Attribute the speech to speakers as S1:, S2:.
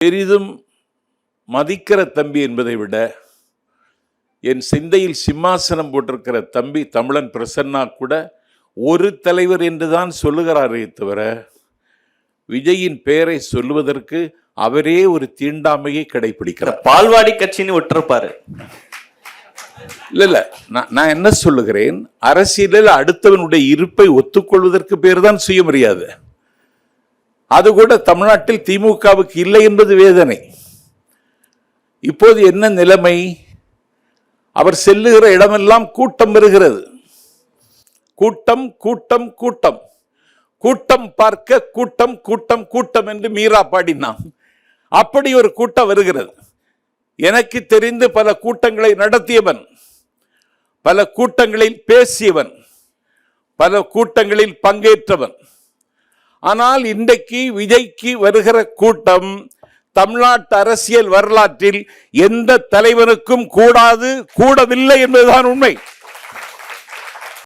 S1: பெரிதும் மதிக்கிற தம்பி என்பதை விட என் சிந்தையில் சிம்மாசனம் போட்டிருக்கிற தம்பி தமிழன் பிரசன்னா கூட ஒரு தலைவர் என்றுதான் சொல்லுகிறாரே தவிர விஜயின் பெயரை சொல்லுவதற்கு அவரே ஒரு தீண்டாமையை கடைபிடிக்கிறார்.
S2: பால்வாடி கட்சின்னு விட்டுருப்பாரு.
S1: இல்ல நான் என்ன சொல்லுகிறேன், அரசியலில் அடுத்தவனுடைய இருப்பை ஒத்துக்கொள்வதற்கு பேர் தான் சுயமரியாதை. அது கூட தமிழ்நாட்டில் திமுகவுக்கு இல்லை என்பது வேதனை. இப்போது என்ன நிலைமை? அவர் செல்லுகிற இடமெல்லாம் கூட்டம் வருகிறது. கூட்டம் கூட்டம் கூட்டம் கூட்டம் பார்க்க கூட்டம் கூட்டம் கூட்டம் என்று மீரா பாடினான். அப்படி ஒரு கூட்டம் வருகிறது. எனக்கு தெரிந்து பல கூட்டங்களை நடத்தியவன், பல கூட்டங்களில் பேசியவன், பல கூட்டங்களில் பங்கேற்றவன். ஆனால் இன்றைக்கு விஜய்க்கு வருகிற கூட்டம் தமிழ்நாட்டு அரசியல் வரலாற்றில் எந்த தலைவனுக்கும் கூடாது, கூடவில்லை என்பதுதான் உண்மை.